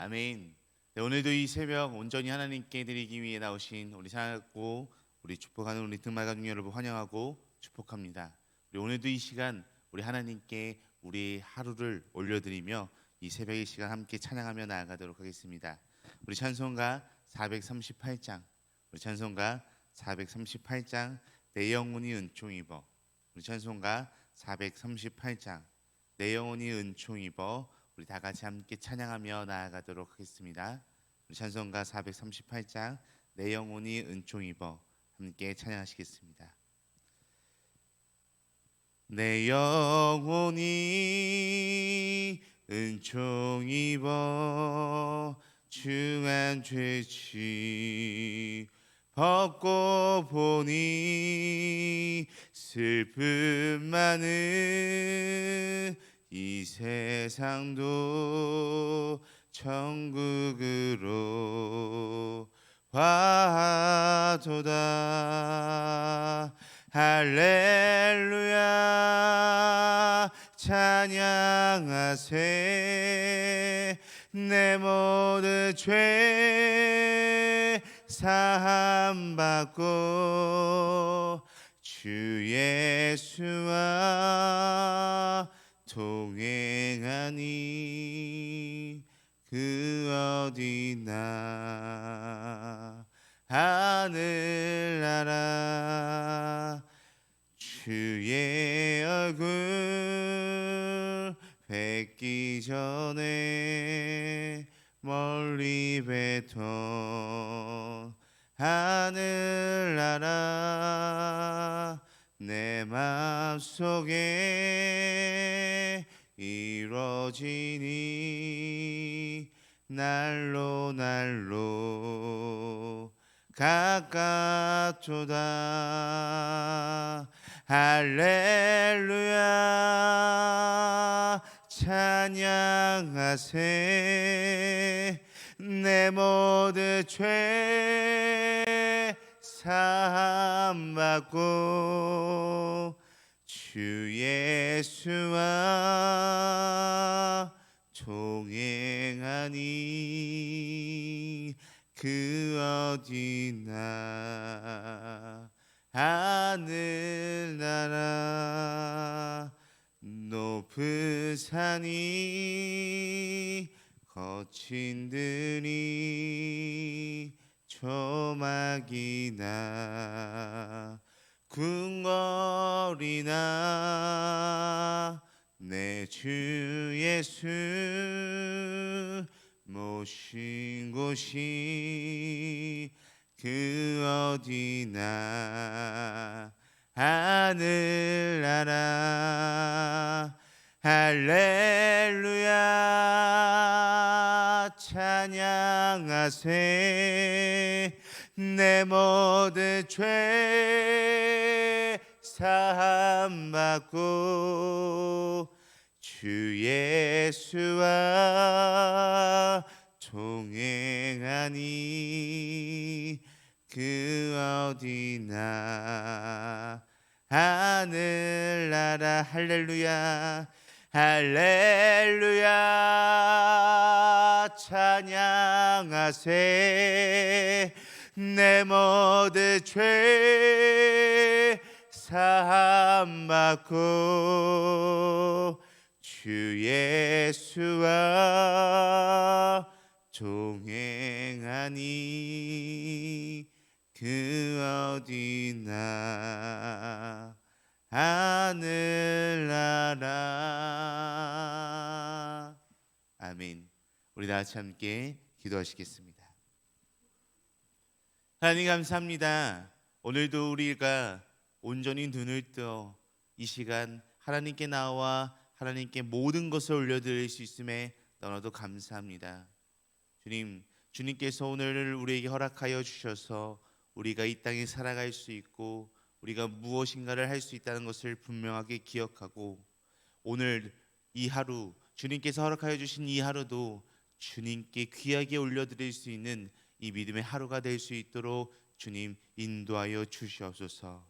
아멘. 네, 오늘도 이 새벽 온전히 하나님께 드리기 위해 나오신 우리 사랑하고 우리 축복하는 우리 등말 가족 여러분 환영하고 축복합니다. 우리 오늘도 이 시간 우리 하나님께 우리 하루를 올려드리며 이 새벽의 시간 함께 찬양하며 나아가도록 하겠습니다. 우리 찬송가 438장, 우리 찬송가 438장 내 영혼이 은총 입어. 우리 찬송가 438장 내 영혼이 은총 입어. 우리 다 같이 함께 찬양하며 나아가도록 하겠습니다. 우리 찬송가 438장 내 영혼이 은총 입어 함께 찬양하시겠습니다. 내 영혼이 은총 입어 중한 죄치 벗고 보니 슬픔 많은 이 세상도 천국으로 와도다. 할렐루야 찬양하세. 내 모든 죄 사함 받고 주 예수와 동행하니 그 어디나 하늘나라 주의 얼굴 뵙기 전에 멀리 뵙던 하늘나라 내 맘속에 이루어지니 날로 날로 가깝도다. 할렐루야 찬양하세. 내 모든 죄 사함 받고 주 예수와 동행하니 그 어디나 하늘나라 높은 산이 거친 들이 조막이나 궁궐이나 내 주 예수 모신 곳이 그 어디나 하늘나라 할렐루야 찬양하세. 내 모든 죄 사함 받고 주 예수와 동행하니 그 어디나 하늘나라 할렐루야 할렐루야 찬양하세. 내 모든 죄 사함 받고 주 예수와 동행하니 그 어디나 하늘나라. 아멘. 우리 다 같이 함께 기도하시겠습니다. 하나님 감사합니다. 오늘도 우리가 온전히 눈을 떠 이 시간 하나님께 나와 하나님께 모든 것을 올려드릴 수 있음에 너무나도 감사합니다. 주님, 주님께서 오늘 우리에게 허락하여 주셔서 우리가 이 땅에 살아갈 수 있고 우리가 무엇인가를 할 수 있다는 것을 분명하게 기억하고 오늘 이 하루 주님께서 허락하여 주신 이 하루도 주님께 귀하게 올려드릴 수 있는 이 믿음의 하루가 될 수 있도록 주님 인도하여 주시옵소서.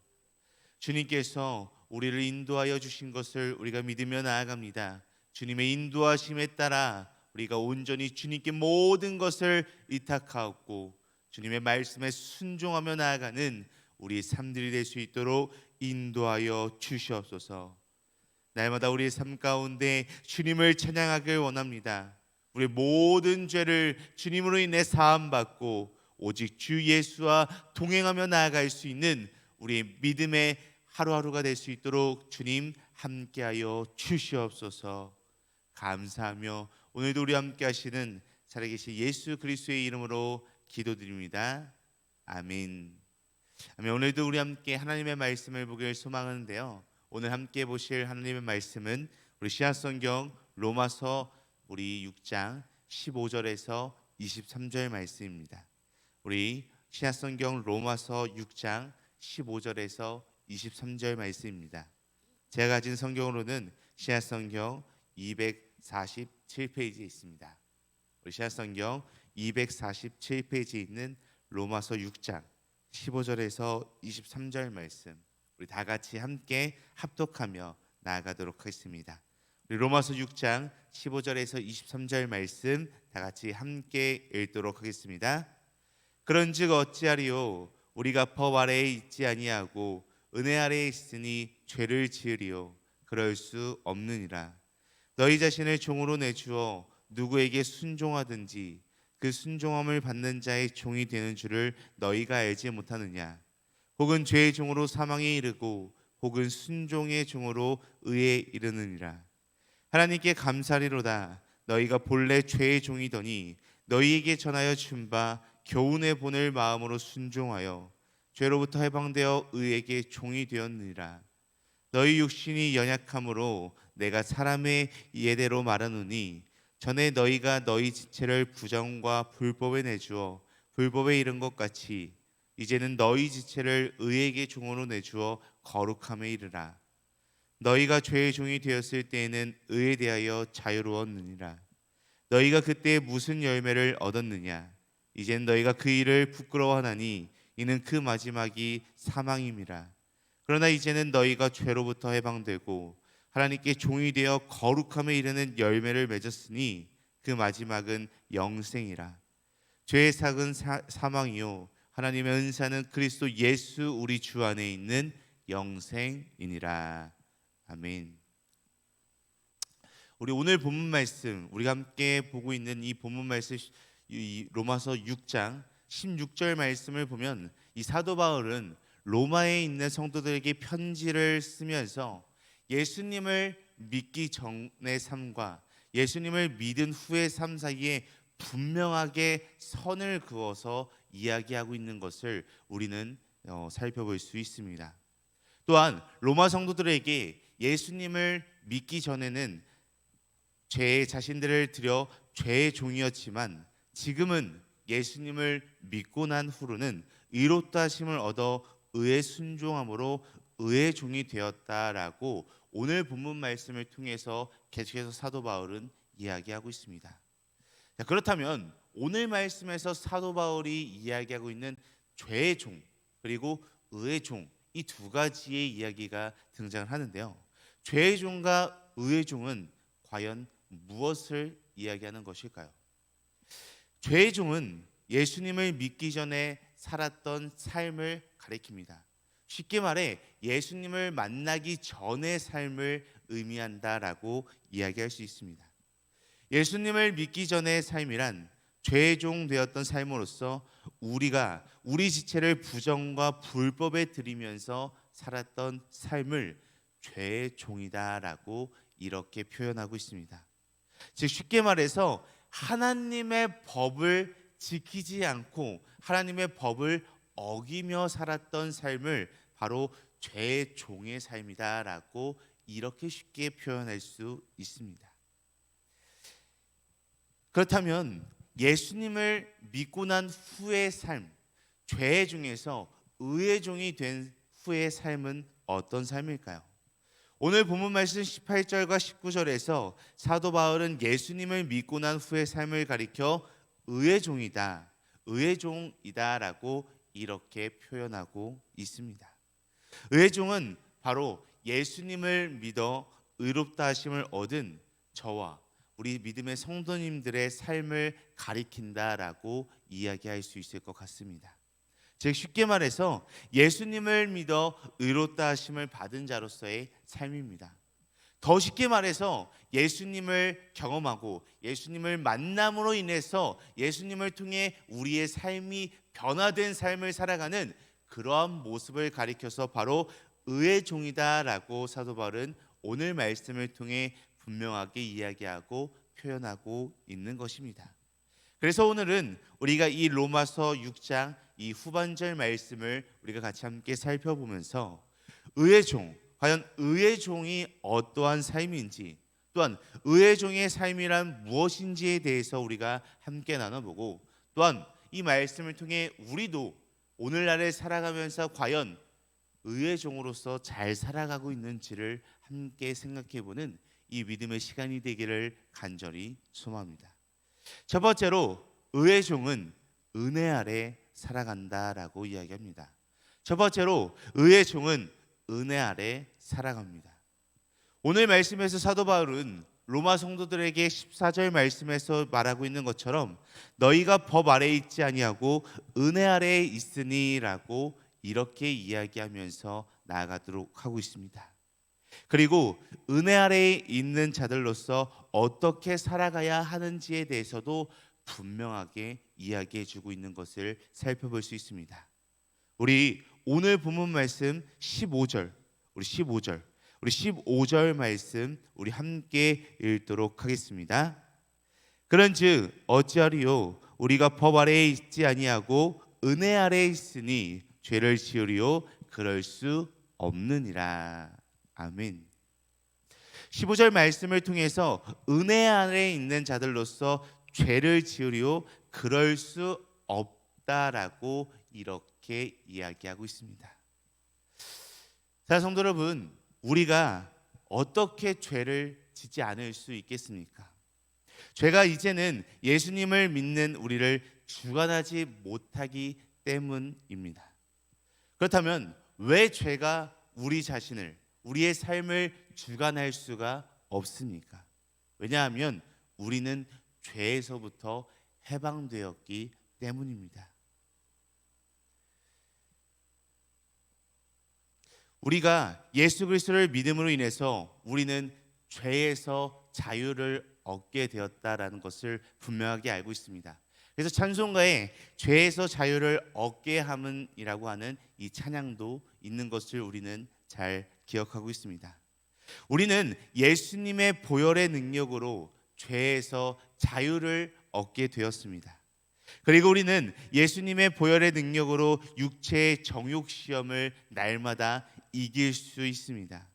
주님께서 우리를 인도하여 주신 것을 우리가 믿으며 나아갑니다. 주님의 인도하심에 따라 우리가 온전히 주님께 모든 것을 의탁하고 주님의 말씀에 순종하며 나아가는 우리의 삶들이 될 수 있도록 인도하여 주시옵소서. 날마다 우리의 삶 가운데 주님을 찬양하길 원합니다. 우리의 모든 죄를 주님으로 인해 사함받고 오직 주 예수와 동행하며 나아갈 수 있는 우리의 믿음의 하루하루가 될 수 있도록 주님 함께하여 주시옵소서. 감사하며 오늘도 우리 함께 하시는 살아계신 예수 그리스도의 이름으로 기도드립니다. 아멘. 아멘. 오늘도 우리 함께 하나님의 말씀을 보길 소망하는데요, 오늘 함께 보실 하나님의 말씀은 우리 신약성경 로마서 우리 6장 15절에서 23절 말씀입니다. 우리 신약성경 로마서 6장 15절에서 23절 말씀입니다. 제가 가진 성경으로는 신약성경 247페이지에 있습니다. 우리 신약성경 247페이지에 있는 로마서 6장 15절에서 23절 말씀, 우리 다 같이 함께 합독하며 나아가도록 하겠습니다. 우리 로마서 6장 15절에서 23절 말씀 다 같이 함께 읽도록 하겠습니다. 그런즉 어찌하리요? 우리가 법 아래에 있지 아니하고 은혜 아래에 있으니 죄를 지으리요? 그럴 수 없느니라. 너희 자신을 종으로 내주어 누구에게 순종하든지 그 순종함을 받는 자의 종이 되는 줄을 너희가 알지 못하느냐? 혹은 죄의 종으로 사망에 이르고 혹은 순종의 종으로 의에 이르느니라. 하나님께 감사리로다. 너희가 본래 죄의 종이더니 너희에게 전하여 준 바 교훈의 본을 마음으로 순종하여 죄로부터 해방되어 의에게 종이 되었느니라. 너희 육신이 연약함으로 내가 사람의 예대로 말하노니 전에 너희가 너희 지체를 부정과 불법에 내주어 불법에 이른 것 같이 이제는 너희 지체를 의에게 종으로 내주어 거룩함에 이르라. 너희가 죄의 종이 되었을 때에는 의에 대하여 자유로웠느니라. 너희가 그때 무슨 열매를 얻었느냐? 이젠 너희가 그 일을 부끄러워하나니 이는 그 마지막이 사망임이라. 그러나 이제는 너희가 죄로부터 해방되고 하나님께 종이 되어 거룩함에 이르는 열매를 맺었으니 그 마지막은 영생이라. 죄의 삭은 사망이요 하나님의 은사는 그리스도 예수 우리 주 안에 있는 영생이니라. 아멘. 우리 오늘 본문 말씀, 우리가 함께 보고 있는 이 본문 말씀, 이 로마서 6장 16절 말씀을 보면 이 사도 바울은 로마에 있는 성도들에게 편지를 쓰면서 예수님을 믿기 전의 삶과 예수님을 믿은 후의 삶 사이에 분명하게 선을 그어서 이야기하고 있는 것을 우리는 살펴볼 수 있습니다. 또한 로마 성도들에게 예수님을 믿기 전에는 죄의 자신들을 들여 죄의 종이었지만 지금은 예수님을 믿고 난 후로는 의롭다 하심을 얻어 의의 순종함으로 의의 종이 되었다라고 오늘 본문 말씀을 통해서 계속해서 사도 바울은 이야기하고 있습니다. 자, 그렇다면 오늘 말씀에서 사도 바울이 이야기하고 있는 죄의 종 그리고 의의 종, 이 두 가지의 이야기가 등장을 하는데요, 죄의 종과 의의 종은 과연 무엇을 이야기하는 것일까요? 죄의 종은 예수님을 믿기 전에 살았던 삶을 가리킵니다. 쉽게 말해 예수님을 만나기 전의 삶을 의미한다라고 이야기할 수 있습니다. 예수님을 믿기 전의 삶이란 죄의 종 되었던 삶으로서 우리가 우리 지체를 부정과 불법에 들이면서 살았던 삶을 죄의 종이다라고 이렇게 표현하고 있습니다. 즉 쉽게 말해서 하나님의 법을 지키지 않고 하나님의 법을 어기며 살았던 삶을 바로 죄의 종의 삶이다라고 이렇게 쉽게 표현할 수 있습니다. 그렇다면 예수님을 믿고 난 후의 삶, 죄의 종에서 의의 종이 된 후의 삶은 어떤 삶일까요? 오늘 본문 말씀 18절과 19절에서 사도 바울은 예수님을 믿고 난 후의 삶을 가리켜 의의 종이다, 의의 종이다라고 이렇게 표현하고 있습니다. 의의 종은 바로 예수님을 믿어 의롭다 하심을 얻은 저와 우리 믿음의 성도님들의 삶을 가리킨다라고 이야기할 수 있을 것 같습니다. 즉 쉽게 말해서 예수님을 믿어 의롭다 하심을 받은 자로서의 삶입니다. 더 쉽게 말해서 예수님을 경험하고 예수님을 만남으로 인해서 예수님을 통해 우리의 삶이 변화된 삶을 살아가는 그러한 모습을 가리켜서 바로 의의 종이다라고 사도 바울은 오늘 말씀을 통해 분명하게 이야기하고 표현하고 있는 것입니다. 그래서 오늘은 우리가 이 로마서 6장 이 후반절 말씀을 우리가 같이 함께 살펴보면서 의의 종, 과연 의의 종이 어떠한 삶인지, 또한 의의 종의 삶이란 무엇인지에 대해서 우리가 함께 나눠보고, 또한 이 말씀을 통해 우리도 오늘날을 살아가면서 과연 의의 종으로서 잘 살아가고 있는지를 함께 생각해보는 이 믿음의 시간이 되기를 간절히 소망합니다. 첫 번째로 의의 종은 은혜 아래 살아간다라고 이야기합니다. 첫 번째로 의의 종은 은혜 아래 살아갑니다. 오늘 말씀에서 사도 바울은 로마 성도들에게 14절 말씀에서 말하고 있는 것처럼 너희가 법 아래에 있지 아니하고 은혜 아래에 있으니라고 이렇게 이야기하면서 나아가도록 하고 있습니다. 그리고 은혜 아래에 있는 자들로서 어떻게 살아가야 하는지에 대해서도 분명하게 이야기해 주고 있는 것을 살펴볼 수 있습니다. 우리 오늘 본문 말씀 15절, 우리 15절 말씀 우리 함께 읽도록 하겠습니다. 그런즉 어찌하리요 우리가 법 아래에 있지 아니하고 은혜 아래에 있으니 죄를 지으리요 그럴 수 없느니라. 아멘. 15절 말씀을 통해서 은혜 아래에 있는 자들로서 죄를 지으리요 그럴 수 없다라고 이렇게 이야기하고 있습니다. 자, 성도 여러분, 우리가 어떻게 죄를 짓지 않을 수 있겠습니까? 죄가 이제는 예수님을 믿는 우리를 주관하지 못하기 때문입니다. 그렇다면 왜 죄가 우리 자신을, 우리의 삶을 주관할 수가 없습니까? 왜냐하면 우리는 죄에서부터 해방되었기 때문입니다. 우리가 예수 그리스도를 믿음으로 인해서 우리는 죄에서 자유를 얻게 되었다라는 것을 분명하게 알고 있습니다. 그래서 찬송가에 죄에서 자유를 얻게 함은이라고 하는 이 찬양도 있는 것을 우리는 잘 기억하고 있습니다. 우리는 예수님의 보혈의 능력으로 죄에서 자유를 얻게 되었습니다. 그리고 우리는 예수님의 보혈의 능력으로 육체의 정욕 시험을 날마다 이길 수 있습니다.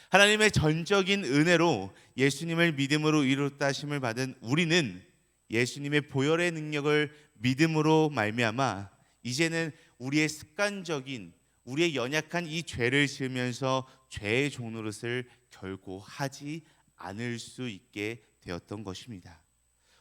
하나님의 전적인 은혜로 예수님을 믿음으로 이뤘다 하심을 받은 우리는 예수님의 보혈의 능력을 믿음으로 말미암아 이제는 우리의 습관적인 우리의 연약한 이 죄를 지으면서 죄의 종노릇을 결코 하지 않을 수 있게 되었던 것입니다.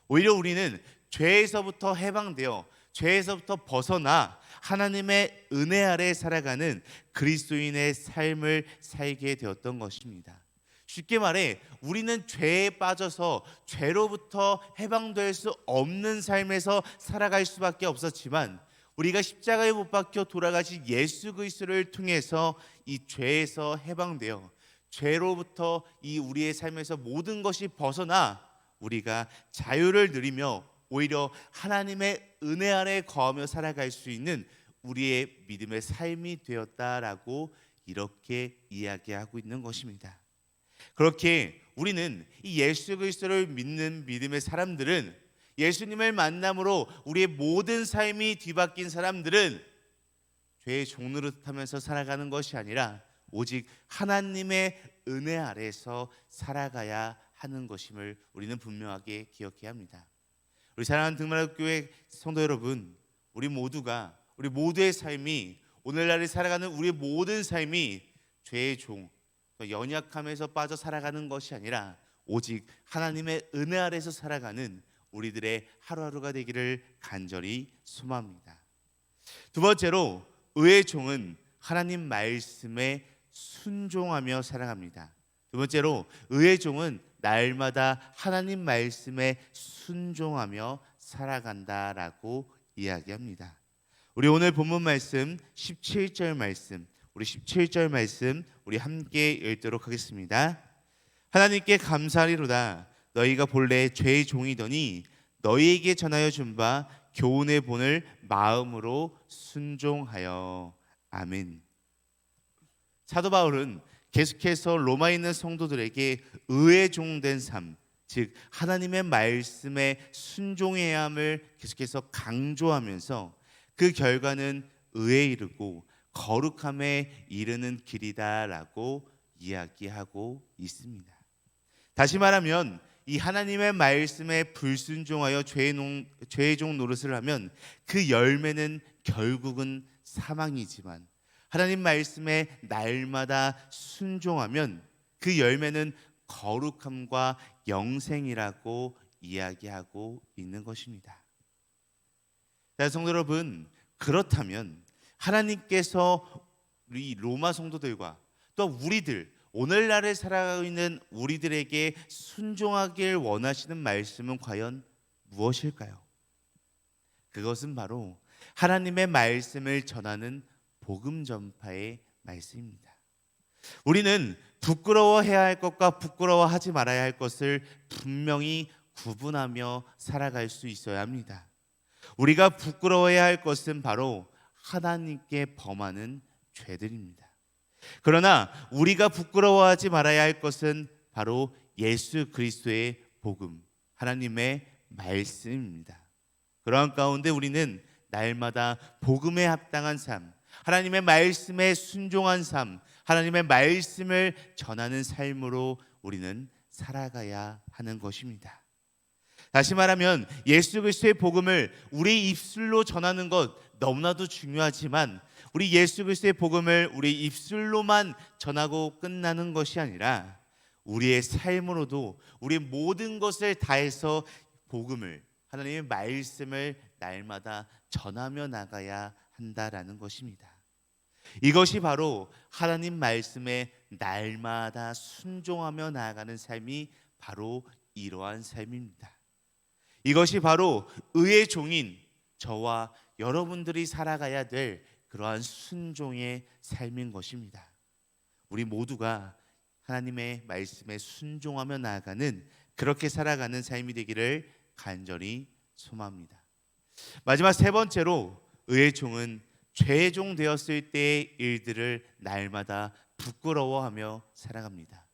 오히려 우리는 죄에서부터 해방되어 죄에서부터 벗어나 하나님의 은혜 아래 살아가는 그리스도인의 삶을 살게 되었던 것입니다. 쉽게 말해 우리는 죄에 빠져서 죄로부터 해방될 수 없는 삶에서 살아갈 수밖에 없었지만 우리가 십자가에 못 박혀 돌아가신 예수 그리스도를 통해서 이 죄에서 해방되어 죄로부터 이 우리의 삶에서 모든 것이 벗어나 우리가 자유를 누리며 오히려 하나님의 은혜 아래 거하며 살아갈 수 있는 우리의 믿음의 삶이 되었다라고 이렇게 이야기하고 있는 것입니다. 그렇게 우리는 이 예수 그리스도를 믿는 믿음의 사람들은 예수님을 만남으로 우리의 모든 삶이 뒤바뀐 사람들은 죄의 종노릇하면서 살아가는 것이 아니라 오직 하나님의 은혜 아래에서 살아가야 하는 것임을 우리는 분명하게 기억해야 합니다. 우리 사랑하는 등만교회 성도 여러분, 우리 모두의 삶이 오늘날을 살아가는 우리의 모든 삶이 죄의 종, 연약함에서 빠져 살아가는 것이 아니라 오직 하나님의 은혜 아래에서 살아가는 우리들의 하루하루가 되기를 간절히 소망합니다. 두 번째로 의의 종은 하나님 말씀에 순종하며 살아갑니다. 두 번째로 의의 종은 날마다 하나님 말씀에 순종하며 살아간다라고 이야기합니다. 우리 오늘 본문 말씀 17절 말씀, 우리 17절 말씀 우리 함께 읽도록 하겠습니다. 하나님께 감사하리로다. 너희가 본래 죄의 종이더니 너희에게 전하여 준 바 교훈의 본을 마음으로 순종하여. 아멘. 사도 바울은 계속해서 로마에 있는 성도들에게 의의 종된 삶, 즉 하나님의 말씀에 순종해야 함을 계속해서 강조하면서 그 결과는 의에 이르고 거룩함에 이르는 길이다라고 이야기하고 있습니다. 다시 말하면 이 하나님의 말씀에 불순종하여 죄의 종 노릇을 하면 그 열매는 결국은 사망이지만, 하나님 말씀에 날마다 순종하면 그 열매는 거룩함과 영생이라고 이야기하고 있는 것입니다. 자, 성도 여러분, 그렇다면 하나님께서 우리 로마 성도들과 또 우리들, 오늘날을 살아가고 있는 우리들에게 순종하길 원하시는 말씀은 과연 무엇일까요? 그것은 바로 하나님의 말씀을 전하는 복음 전파의 말씀입니다. 우리는 부끄러워해야 할 것과 부끄러워하지 말아야 할 것을 분명히 구분하며 살아갈 수 있어야 합니다. 우리가 부끄러워해야 할 것은 바로 하나님께 범하는 죄들입니다. 그러나 우리가 부끄러워하지 말아야 할 것은 바로 예수 그리스도의 복음, 하나님의 말씀입니다. 그러한 가운데 우리는 날마다 복음에 합당한 삶, 하나님의 말씀에 순종한 삶, 하나님의 말씀을 전하는 삶으로 우리는 살아가야 하는 것입니다. 다시 말하면 예수 그리스도의 복음을 우리 입술로 전하는 것 너무나도 중요하지만, 우리 예수 그리스도의 복음을 우리 입술로만 전하고 끝나는 것이 아니라 우리의 삶으로도 우리 모든 것을 다해서 복음을, 하나님의 말씀을 날마다 전하며 나가야 한다라는 것입니다. 이것이 바로 하나님 말씀에 날마다 순종하며 나아가는 삶이 바로 이러한 삶입니다. 이것이 바로 의의 종인 저와 여러분들이 살아가야 될 그러한 순종의 삶인 것입니다. 우리 모두가 하나님의 말씀에 순종하며 나아가는, 그렇게 살아가는 삶이 되기를 간절히 소망합니다. 마지막 세 번째로 의의 종은 죄의 종 되었을 때의 일들을 날마다 부끄러워하며 살아갑니다.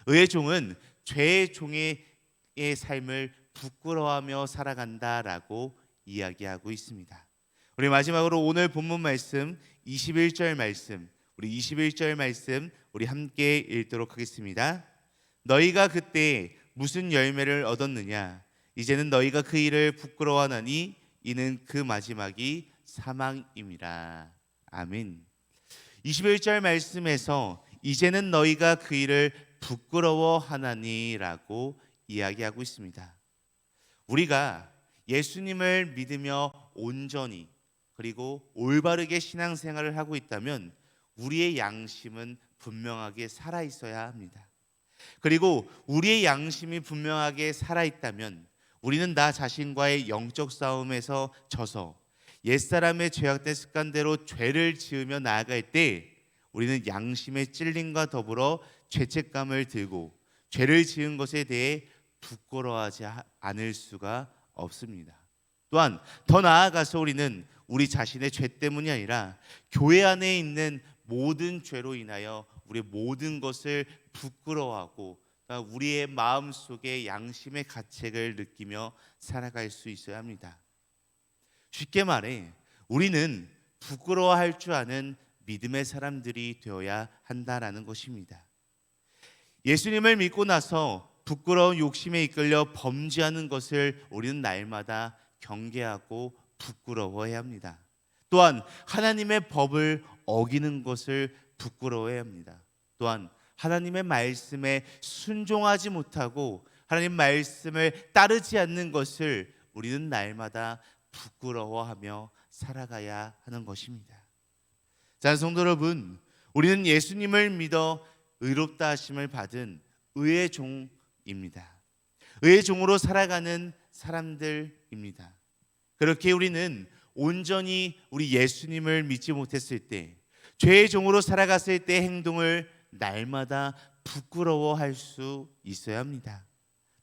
의의 종은 죄의 종의 삶을 부끄러워하며 살아간다라고 이야기하고 있습니다. 우리 마지막으로 오늘 본문 말씀 21절 말씀, 우리 21절 말씀 우리 함께 읽도록 하겠습니다. 너희가 그때 무슨 열매를 얻었느냐? 이제는 너희가 그 일을 부끄러워하나니 이는 그 마지막이 사망임이라. 아멘. 21절 말씀에서 이제는 너희가 그 일을 부끄러워하나니라고 이야기하고 있습니다. 우리가 예수님을 믿으며 온전히 그리고 올바르게 신앙생활을 하고 있다면 우리의 양심은 분명하게 살아있어야 합니다. 그리고 우리의 양심이 분명하게 살아있다면 우리는 나 자신과의 영적 싸움에서 져서 옛사람의 죄악된 습관대로 죄를 지으며 나아갈 때 우리는 양심의 찔림과 더불어 죄책감을 들고 죄를 지은 것에 대해 부끄러워하지 않을 수가 없습니다. 또한 더 나아가서 우리는 우리 자신의 죄 때문이 아니라 교회 안에 있는 모든 죄로 인하여 우리의 모든 것을 부끄러워하고 우리의 마음속에 양심의 가책을 느끼며 살아갈 수 있어야 합니다. 쉽게 말해 우리는 부끄러워할 줄 아는 믿음의 사람들이 되어야 한다라는 것입니다. 예수님을 믿고 나서 부끄러운 욕심에 이끌려 범죄하는 것을 우리는 날마다 경계하고 부끄러워해야 합니다. 또한 하나님의 법을 어기는 것을 부끄러워해야 합니다. 또한 하나님의 말씀에 순종하지 못하고 하나님 말씀을 따르지 않는 것을 우리는 날마다 부끄러워하며 살아가야 하는 것입니다. 자, 성도 여러분, 우리는 예수님을 믿어 의롭다 하심을 받은 의의 종입니다. 의의 종으로 살아가는 사람들입니다. 그렇게 우리는 온전히 우리 예수님을 믿지 못했을 때, 죄의 종으로 살아갔을 때 행동을 날마다 부끄러워할 수 있어야 합니다.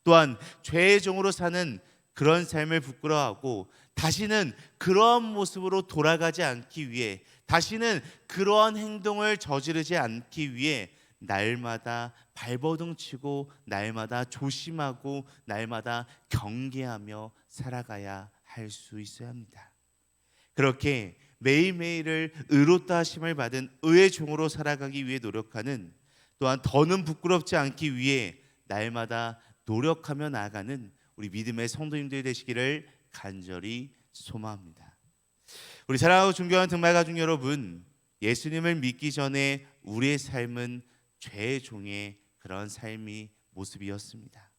또한 죄의 종으로 사는 그런 삶을 부끄러워하고 다시는 그러한 모습으로 돌아가지 않기 위해, 다시는 그러한 행동을 저지르지 않기 위해 날마다 발버둥 치고 날마다 조심하고 날마다 경계하며 살아가야 할 수 있어야 합니다. 그렇게 매일매일을 의롭다 하심을 받은 의의 종으로 살아가기 위해 노력하는, 또한 더는 부끄럽지 않기 위해 날마다 노력하며 나아가는 우리 믿음의 성도님들 되시기를 간절히 소망합니다. 우리 사랑하고 존경하는 등말가족 여러분, 예수님을 믿기 전에 우리의 삶은 죄의 종의 그런 삶이 모습이었습니다.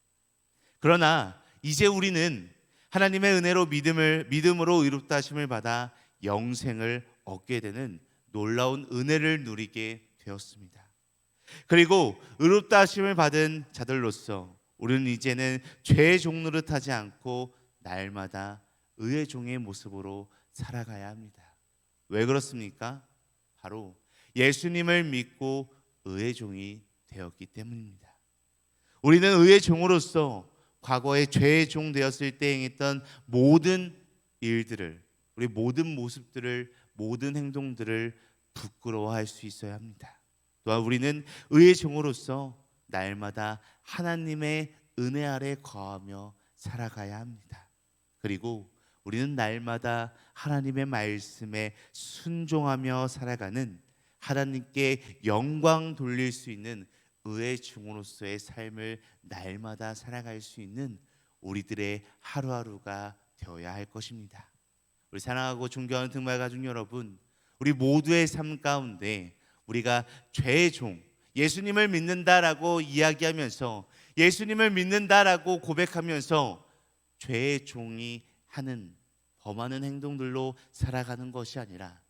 그러나 이제 우리는 하나님의 은혜로 믿음으로 의롭다 하심을 받아 영생을 얻게 되는 놀라운 은혜를 누리게 되었습니다. 그리고 의롭다 하심을 받은 자들로서 우리는 이제는 죄의 종 노릇하지 않고 날마다 의의 종의 모습으로 살아가야 합니다. 왜 그렇습니까? 바로 예수님을 믿고 의의 종이 되었기 때문입니다. 우리는 의의 종으로서 과거에 죄의 종 되었을 때 행했던 모든 일들을, 우리 모든 모습들을, 모든 행동들을 부끄러워할 수 있어야 합니다. 또한 우리는 의의 종으로서 날마다 하나님의 은혜 아래 거하며 살아가야 합니다. 그리고 우리는 날마다 하나님의 말씀에 순종하며 살아가는, 하나님께 영광 돌릴 수 있는 의의 종으로서의 삶을 날마다 살아갈 수 있는 우리들의 하루하루가 되어야 할 것입니다. 우리 사랑하고 존경하는 등말가족 여러분, 우리 모두의 삶 가운데 우리가 죄의 종, 예수님을 믿는다라고 이야기하면서, 예수님을 믿는다라고 고백하면서 죄의 종이 하는, 범하는 행동들로 살아가는 것이 아니라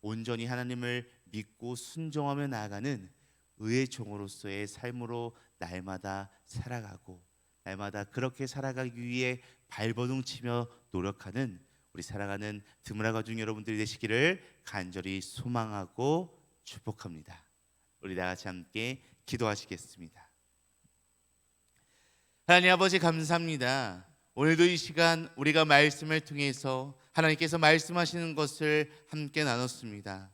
온전히 하나님을 믿고 순종하며 나아가는 의의 종으로서의 삶으로 날마다 살아가고, 날마다 그렇게 살아가기 위해 발버둥 치며 노력하는 우리 사랑하는 드물아가족 여러분들이 되시기를 간절히 소망하고 축복합니다. 우리 다 같이 함께 기도하시겠습니다. 하나님 아버지, 감사합니다. 오늘도 이 시간 우리가 말씀을 통해서 하나님께서 말씀하시는 것을 함께 나눴습니다.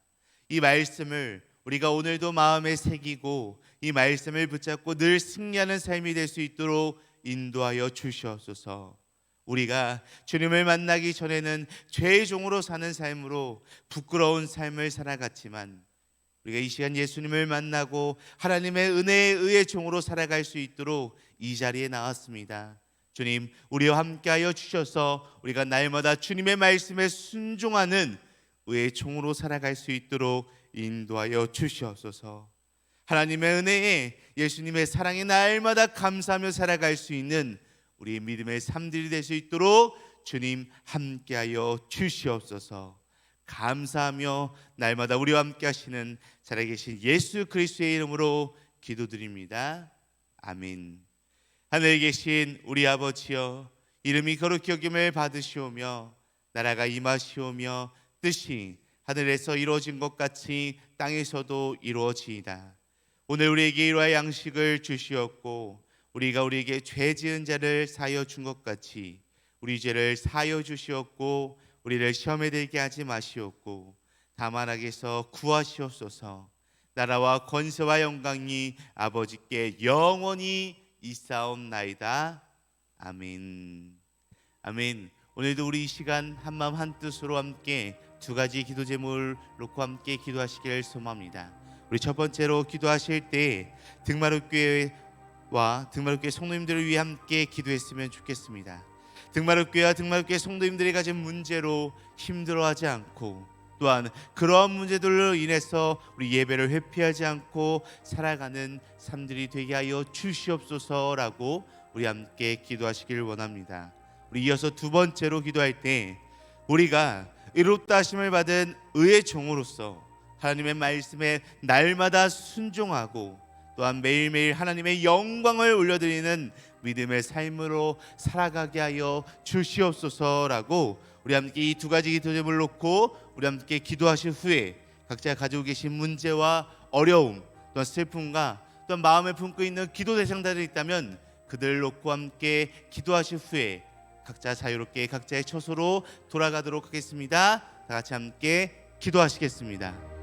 이 말씀을 우리가 오늘도 마음에 새기고 이 말씀을 붙잡고 늘 승리하는 삶이 될 수 있도록 인도하여 주시옵소서. 우리가 주님을 만나기 전에는 죄의 종으로 사는 삶으로 부끄러운 삶을 살아갔지만, 우리가 이 시간 예수님을 만나고 하나님의 은혜의 의의 종으로 살아갈 수 있도록 이 자리에 나왔습니다. 주님, 우리와 함께하여 주셔서 우리가 날마다 주님의 말씀에 순종하는 의의 종으로 살아갈 수 있도록 인도하여 주시옵소서. 하나님의 은혜에, 예수님의 사랑에 날마다 감사하며 살아갈 수 있는 우리의 믿음의 삶들이 될 수 있도록 주님 함께하여 주시옵소서. 감사하며 날마다 우리와 함께 하시는 살아계신 예수 그리스도의 이름으로 기도드립니다. 아멘. 하늘에 계신 우리 아버지여, 이름이 거룩히 여김을 받으시오며 나라가 임하시오며 뜻이 하늘에서 이루어진 것 같이 땅에서도 이루어지이다. 오늘 우리에게 일용할 양식을 주시옵고 우리가 우리에게 죄 지은 자를 사하여 준 것 같이 우리 죄를 사하여 주시옵고 우리를 시험에 들게 하지 마시옵고 다만 악에서 구하시옵소서. 나라와 권세와 영광이 아버지께 영원히 있사옵나이다. 아멘. 아멘. 오늘도 우리 이 시간 한마음 한뜻으로 함께 두 가지 기도 제목을 놓고 함께 기도하시길 소망합니다. 우리 첫 번째로 기도하실 때 등마룻교회와 등마룻교회 성도님들을 위해 함께 기도했으면 좋겠습니다. 등마룻교회와 등마룻교회 성도님들이 가진 문제로 힘들어하지 않고, 또한 그러한 문제들로 인해서 우리 예배를 회피하지 않고 살아가는 삶들이 되게 하여 주시옵소서라고 우리 함께 기도하시길 원합니다. 우리 이어서 두 번째로 기도할 때 우리가 의롭다 하심을 받은 의의 종으로서 하나님의 말씀에 날마다 순종하고 또한 매일매일 하나님의 영광을 올려드리는 믿음의 삶으로 살아가게 하여 주시옵소서라고 우리 함께 이 두 가지 기도 제목을 놓고 우리 함께 기도하실 후에 각자 가지고 계신 문제와 어려움 또한 슬픔과 또한 마음에 품고 있는 기도 대상자들이 있다면 그들을 놓고 함께 기도하실 후에 각자 자유롭게 각자의 처소로 돌아가도록 하겠습니다. 다 같이 함께 기도하시겠습니다.